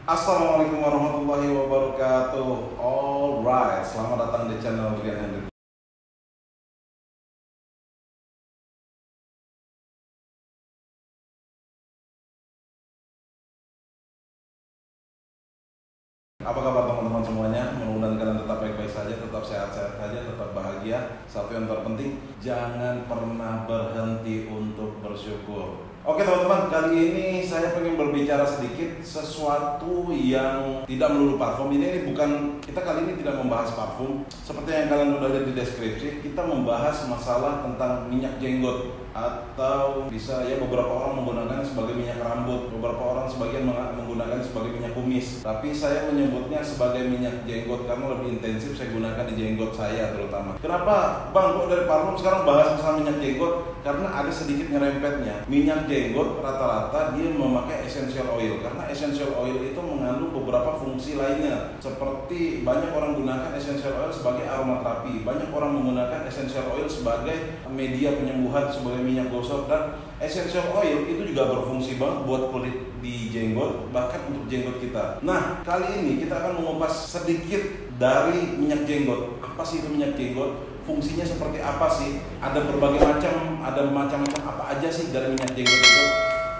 Assalamualaikum warahmatullahi wabarakatuh. Alright, selamat datang di channel Rian Hendrik. Apa kabar teman-teman semuanya? Mudah-mudahan kalian tetap baik-baik saja, tetap sehat-sehat saja, tetap bahagia. Satu yang terpenting, jangan pernah berhenti untuk bersyukur. Oke teman-teman, kali ini saya pengen berbicara sedikit sesuatu yang tidak melulu parfum. Ini bukan, kita kali ini tidak membahas parfum. Seperti yang kalian sudah lihat di deskripsi, kita membahas masalah tentang minyak jenggot, atau bisa ya beberapa orang menggunakan sebagai minyak rambut, beberapa orang sebagian menggunakan sebagai minyak kumis. Tapi saya menyebutnya sebagai minyak jenggot karena lebih intensif saya gunakan di jenggot saya terutama. Kenapa Bang kok dari parfum sekarang bahas masalah minyak jenggot? Karena ada sedikit nyerempetnya. Minyak jenggot rata-rata dia memakai essential oil, karena essential oil itu mengandung beberapa fungsi lainnya. Seperti banyak orang gunakan essential oil sebagai aromaterapi, banyak orang menggunakan essential oil sebagai media penyembuhan, sebagai minyak gosok, dan essential oil itu juga berfungsi banget buat kulit di jenggot, bahkan untuk jenggot kita. Nah, kali ini kita akan mengupas sedikit dari minyak jenggot. Apa sih itu minyak jenggot? Fungsinya seperti apa sih? Ada berbagai macam, ada macam-macam apa aja sih dari minyak jenggot itu?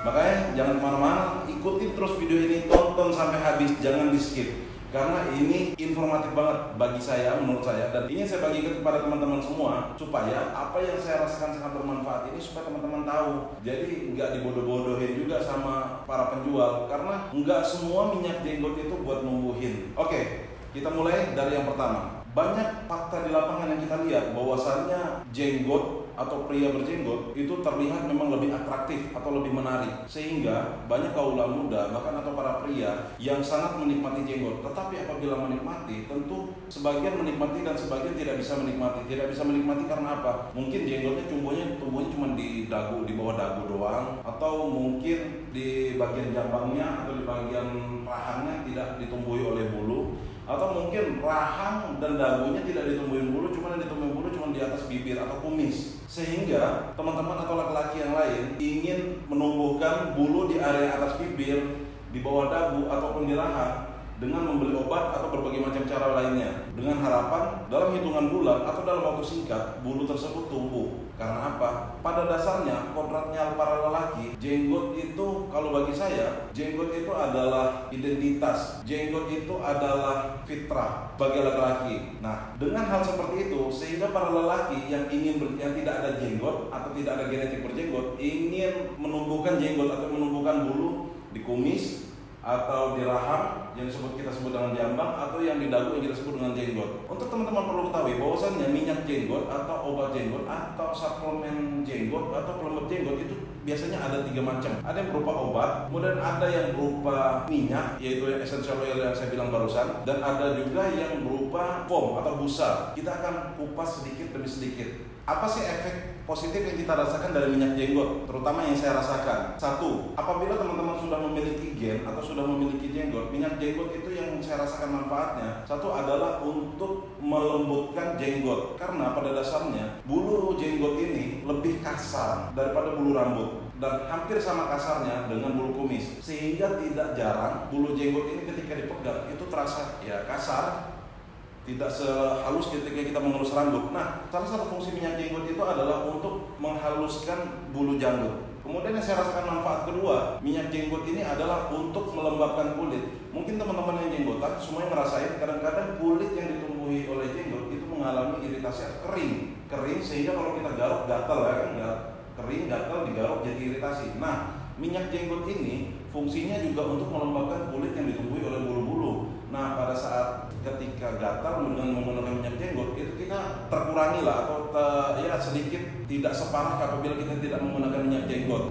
Makanya jangan kemana-mana, ikuti terus video ini, tonton sampai habis, jangan di skip. Karena ini informatif banget bagi saya, menurut saya, dan ingin saya bagikan kepada teman-teman semua supaya apa yang saya rasakan sangat bermanfaat ini supaya teman-teman tahu. Jadi nggak dibodoh-bodohin juga sama para penjual, karena nggak semua minyak jenggot itu buat numbuhin. Oke, kita mulai dari yang pertama. Banyak fakta di lapangan yang kita lihat bahwasannya jenggot atau pria berjenggot itu terlihat memang lebih atraktif atau lebih menarik, sehingga banyak kaula muda bahkan atau para pria yang sangat menikmati jenggot. Tetapi apabila menikmati, tentu sebagian menikmati dan sebagian tidak bisa menikmati. Tidak bisa menikmati karena apa? Mungkin jenggotnya tumbuhnya cuma di dagu, di bawah dagu doang, atau mungkin di bagian jambangnya atau di bagian rahangnya tidak ditumbuhi oleh bulu, atau mungkin rahang dan dagunya tidak ditumbuhin bulu, cuma yang ditumbuhin bulu cuma di atas bibir atau kumis. Sehingga teman-teman atau laki-laki yang lain ingin menumbuhkan bulu di area atas bibir, di bawah dagu ataupun di rahang dengan membeli obat atau berbagai macam cara lainnya, dengan harapan dalam hitungan bulan atau dalam waktu singkat bulu tersebut tumbuh. Karena apa? Pada dasarnya kodratnya para lelaki, jenggot itu, kalau bagi saya, jenggot itu adalah identitas, jenggot itu adalah fitrah bagi laki-laki. Nah, dengan hal seperti itu, sehingga para lelaki yang tidak ada jenggot atau tidak ada genetik berjenggot, ingin menumbuhkan jenggot atau menumbuhkan bulu di kumis atau di rahang yang kita sebut dengan jambang, atau yang di dagu yang kita sebut dengan jenggot. Untuk teman-teman perlu ketahui bahwasannya minyak jenggot atau obat jenggot atau suplemen jenggot atau pelembab jenggot itu biasanya ada 3 macam. Ada yang berupa obat, kemudian ada yang berupa minyak, yaitu essential oil yang saya bilang barusan, dan ada juga yang berupa foam atau busa. Kita akan kupas sedikit demi sedikit. Apa sih efek positif yang kita rasakan dari minyak jenggot? Terutama yang saya rasakan. 1. Apabila teman-teman sudah memiliki gen atau sudah memiliki jenggot, minyak jenggot itu yang saya rasakan manfaatnya. 1 adalah untuk melembutkan jenggot. Karena pada dasarnya bulu jenggot ini lebih kasar daripada bulu rambut, dan hampir sama kasarnya dengan bulu kumis. Sehingga tidak jarang bulu jenggot ini ketika dipegang itu terasa ya kasar, tidak sehalus ketika kita mengelus rambut. Nah, salah satu fungsi minyak jenggot itu adalah untuk menghaluskan bulu janggut. Kemudian yang saya rasakan manfaat kedua, minyak jenggot ini adalah untuk melembabkan kulit. Mungkin teman-teman yang jenggotan semuanya ngerasain kadang-kadang kulit yang ditumbuhi oleh jenggot itu mengalami iritasi atau kering sehingga kalau kita garuk gatal ya kan, kering gatal, digaruk jadi iritasi. Nah, minyak jenggot ini fungsinya juga untuk melembabkan kulit yang ditumbuhi oleh bulu-bulu. Nah, pada saat ketika gatal dengan menggunakan minyak jenggot itu kita terkurangi lah, atau sedikit tidak separah apabila kita tidak menggunakan minyak jenggot.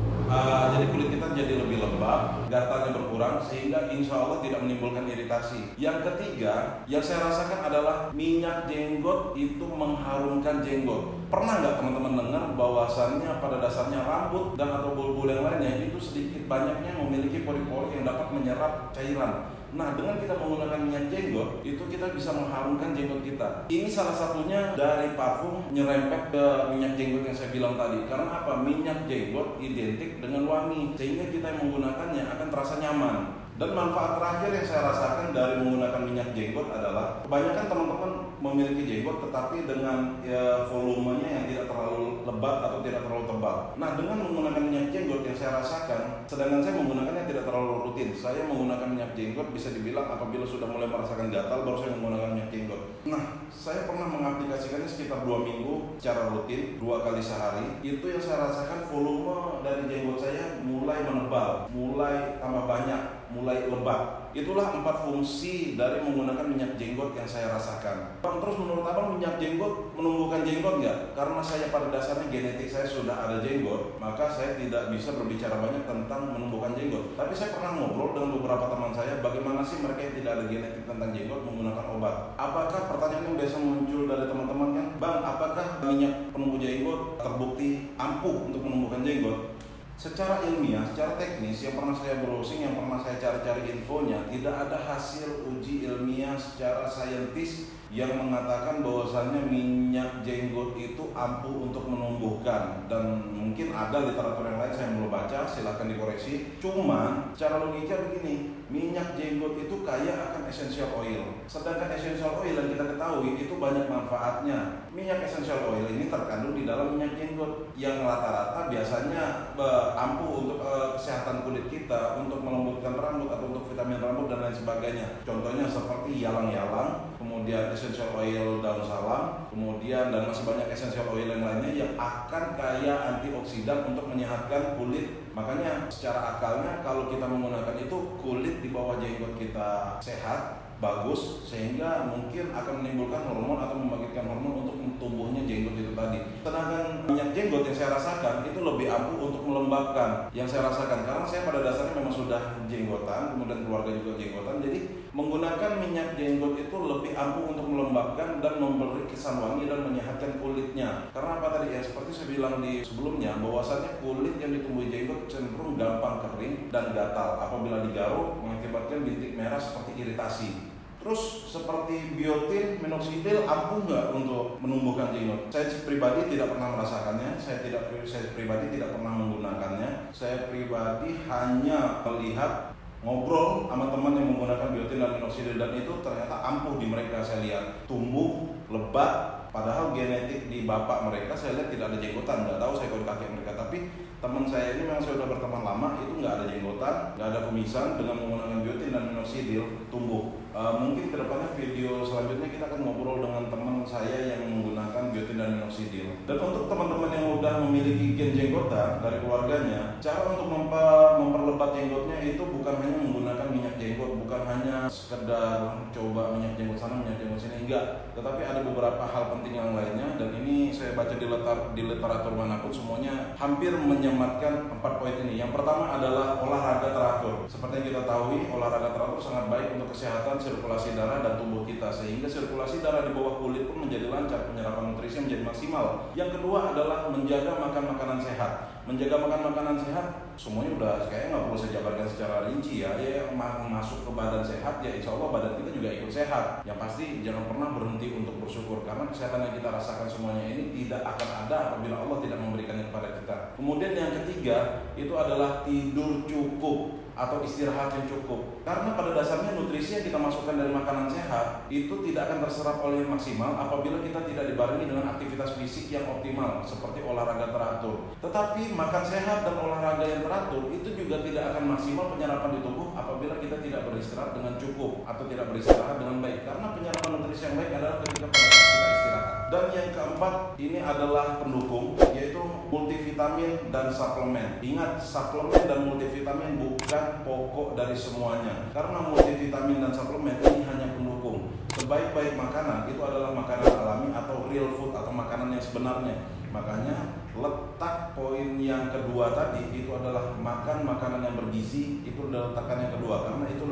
Jadi kulit kita jadi lebih lembab, gatalnya berkurang, sehingga insya Allah tidak menimbulkan iritasi. Yang ketiga yang saya rasakan adalah minyak jenggot itu mengharumkan jenggot. Pernah nggak teman-teman dengar bahwasannya pada dasarnya rambut dan atau bulu-bulu yang lainnya itu sedikit banyaknya memiliki pori-pori yang dapat menyerap cairan. Nah, dengan kita menggunakan minyak jenggot, itu kita bisa mengharumkan jenggot kita. Ini salah satunya dari parfum nyerempet ke minyak jenggot yang saya bilang tadi. Karena apa? Minyak jenggot identik dengan wangi, sehingga kita yang menggunakannya akan terasa nyaman. Dan manfaat terakhir yang saya rasakan dari menggunakan minyak jenggot adalah kebanyakan teman-teman memiliki jenggot tetapi dengan volumenya yang tidak terlalu lebat atau tidak terlalu tebal. Nah, dengan menggunakan minyak jenggot yang saya rasakan, sedangkan saya menggunakannya tidak terlalu rutin. Saya menggunakan minyak jenggot bisa dibilang apabila sudah mulai merasakan gatal baru saya menggunakan minyak jenggot. Nah, saya pernah mengaplikasikannya sekitar 2 minggu secara rutin, 2 kali sehari. Itu yang saya rasakan volume dari jenggot saya mulai menebal, mulai tambah banyak, mulai lebat. Itulah 4 fungsi dari menggunakan minyak jenggot yang saya rasakan. Bang, terus menurut abang minyak jenggot menumbuhkan jenggot nggak? Karena saya pada dasarnya genetik saya sudah ada jenggot, maka saya tidak bisa berbicara banyak tentang menumbuhkan jenggot. Tapi saya pernah ngobrol dengan beberapa teman saya, bagaimana sih mereka yang tidak ada genetik tentang jenggot menggunakan obat. Apakah pertanyaan yang biasa muncul dari teman-teman kan, Bang, apakah minyak penumbuh jenggot terbukti ampuh untuk menumbuhkan jenggot? Secara ilmiah, secara teknis, yang pernah saya browsing, yang pernah saya cari-cari infonya, tidak ada hasil uji ilmiah secara saintis yang mengatakan bahwasannya minyak jenggot itu ampuh untuk menumbuhkan. Dan mungkin ada literatur yang lain saya belum baca, silahkan dikoreksi. Cuman secara logika begini, minyak jenggot itu kaya akan essential oil. Sedangkan essential oil yang kita ketahui itu banyak manfaatnya. Minyak essential oil ini terkandung di dalam minyak jenggot yang rata-rata biasanya ampuh untuk kesehatan kulit kita, untuk melembutkan rambut atau untuk vitamin rambut dan lain sebagainya. Contohnya seperti yalang-yalang, kemudian essential oil daun salam, kemudian dan masih banyak essential oil yang lainnya yang akan kaya antioksidan untuk menyehatkan kulit. Makanya secara akalnya kalau kita menggunakan itu, kulit di bawah jenggot kita sehat, bagus, sehingga mungkin akan menimbulkan hormon atau membangkitkan hormon untuk tumbuhnya jenggot itu tadi. Sedangkan minyak jenggot yang saya rasakan itu lebih ampuh untuk melembabkan. Yang saya rasakan karena saya pada dasarnya memang sudah jenggotan, kemudian keluarga juga jenggotan, jadi menggunakan minyak jenggot itu lebih ampuh untuk melembabkan dan memberi kesan wangi dan menyehatkan kulitnya. Karena apa tadi ya, seperti saya bilang di sebelumnya, bahwasannya kulit yang ditumbuhi jenggot cenderung gampang kering dan gatal. Apabila digaruk mengakibatkan bintik merah seperti iritasi. Terus seperti biotin, minoxidil ampuh nggak untuk menumbuhkan jenggot? Saya pribadi tidak pernah merasakannya, saya pribadi tidak pernah menggunakannya. Saya pribadi hanya melihat, ngobrol sama teman yang menggunakan biotin dan minoxidil, dan itu ternyata ampuh di mereka. Saya lihat tumbuh, lebat, padahal genetik di bapak mereka saya lihat tidak ada jenggotan. Nggak tahu saya kalau di kakek mereka, tapi teman saya ini memang saya sudah berteman lama, itu nggak ada jenggotan, nggak ada kumisan. Dengan menggunakan biotin dan minoxidil tumbuh. Mungkin kedepannya video selanjutnya kita akan ngobrol dengan teman saya yang menggunakan biotin dan minoxidil. Dan untuk teman-teman yang udah memiliki gen jenggotan dari keluarganya, cara untuk memperlebat jenggotnya itu bukan hanya menggunakan minyak jenggot, bukan hanya sekedar coba minyak jenggot sana, minyak jenggot sini, enggak. Tetapi ada beberapa hal penting yang lainnya, dan ini saya baca di literatur manapun semuanya hampir menyematkan 4 poin ini. Yang pertama adalah olahraga teratur. Seperti yang kita tahu, olahraga teratur sangat baik untuk kesehatan sirkulasi darah dan tubuh kita, sehingga sirkulasi darah di bawah kulit pun menjadi lancar, penyerapan nutrisi menjadi maksimal. Yang kedua adalah menjaga makan makanan sehat. Menjaga makan makanan sehat semuanya udah kayaknya nggak perlu saya jabarkan secara rinci ya. Ya masuk ke badan sehat, ya insya Allah badan kita juga ikut sehat. Yang pasti jangan pernah berhenti untuk bersyukur, karena kesehatan yang kita rasakan semuanya ini tidak akan ada apabila Allah tidak memberikannya kepada kita. Kemudian yang ketiga itu adalah tidur cukup atau istirahat yang cukup. Karena pada dasarnya nutrisi yang kita masukkan dari makanan sehat itu tidak akan terserap oleh maksimal apabila kita tidak dibarengi dengan aktivitas fisik yang optimal seperti olahraga teratur. Tetapi makan sehat dan olahraga yang teratur itu juga tidak akan maksimal penyerapan di tubuh apabila kita tidak beristirahat dengan cukup atau tidak beristirahat dengan baik. Karena penyerapan nutrisi yang baik adalah ketika pada saat kita istirahat. Dan yang keempat ini adalah pendukung, yaitu multivitamin dan suplemen. Ingat, suplemen dan multivitamin bukan pokok dari semuanya. Karena multivitamin dan suplemen ini hanya pendukung. Sebaik-baik makanan itu adalah makanan alami atau real food atau makanan yang sebenarnya. Makanya letak poin yang kedua tadi itu adalah makan makanan yang bergizi, itu adalah letakkan yang kedua, karena itu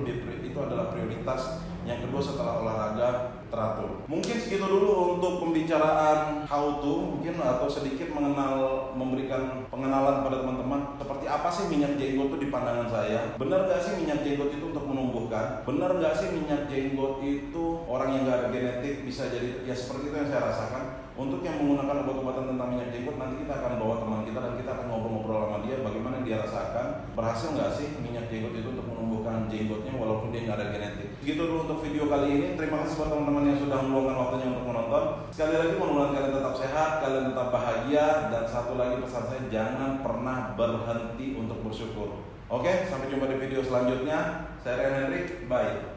adalah prioritas yang kedua setelah olahraga teratur. Mungkin segitu dulu untuk pembicaraan how to, mungkin atau sedikit memberikan pengenalan pada teman-teman seperti apa sih minyak jenggot itu di pandangan saya. Benar nggak sih minyak jenggot itu untuk menumbuhkan? Benar nggak sih minyak jenggot itu orang yang nggak ada genetik bisa jadi, ya seperti itu yang saya rasakan. Untuk yang menggunakan obat-obatan tentang minyak jenggot, nanti kita akan bawa teman kita dan kita akan ngobrol-ngobrol sama dia bagaimana dia rasakan, berhasil nggak sih minyak jenggot itu untuk menumbuhkan kekurangan jenggotnya walaupun dia nggak ada genetik. Gitu dulu untuk video kali ini. Terima kasih buat teman-teman yang sudah meluangkan waktunya untuk menonton. Sekali lagi mudah-mudahan kalian tetap sehat, kalian tetap bahagia, dan satu lagi pesan saya, jangan pernah berhenti untuk bersyukur. Oke, sampai jumpa di video selanjutnya. Saya Rian Hendrik, bye.